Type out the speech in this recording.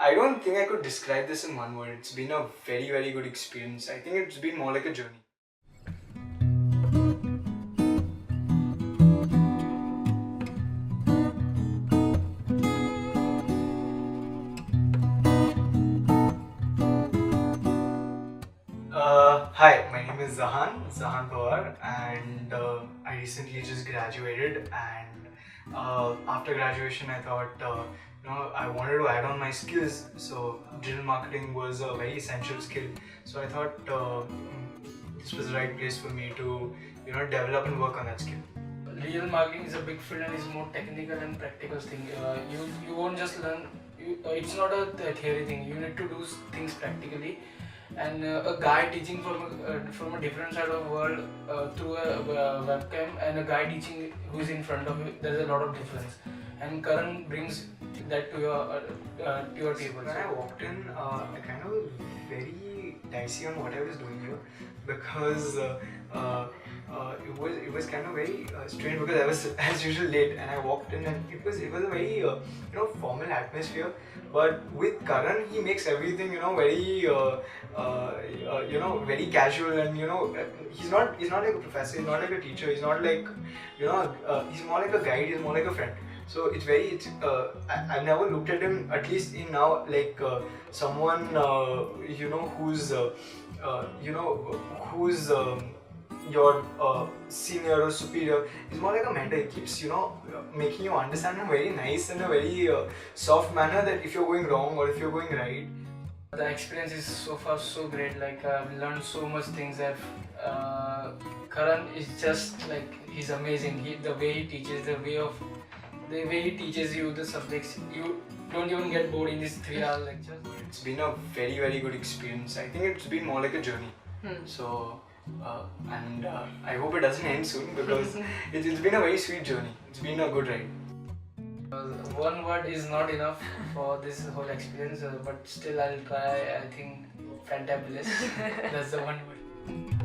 I don't think I could describe this in one word. It's been a very, very good experience. I think it's been more like a journey. Hi, my name is Zahan Pawar, and I recently just graduated. And after graduation, I thought, I wanted to add on my skills. So digital marketing was a very essential skill. So I thought this was the right place for me to, develop and work on that skill. Digital marketing is a big field and is more technical and practical thing. You won't just learn. It's not a theory thing. You need to do things practically. And a guy teaching from a different side of the world through a webcam, and a guy teaching who's in front of you, there's a lot of difference. And Karan brings that to your table. When I walked in, I kind of was very dicey on what I was doing here, because it was kind of very strange, because I was as usual late, and I walked in and it was a very formal atmosphere. But with Karan, he makes everything very very casual, and he's not like a professor, he's not like a teacher, he's not like he's more like a guide, he's more like a friend. So I've never looked at him, at least in now, like someone who's your senior or superior. He's more like a mentor. He keeps making you understand in a very nice and a very soft manner, that if you're going wrong or if you're going right. The experience is so far so great. Like I've learned so much things. Karan is just like, he's amazing. The way he teaches, the way he teaches you the subjects, you don't even get bored in these 3-hour lectures. It's been a very, very good experience. I think it's been more like a journey. So I hope it doesn't end soon, because it's been a very sweet journey. It's been a good ride. One word is not enough for this whole experience, but still I'll try. I think fantabulous. That's the one word.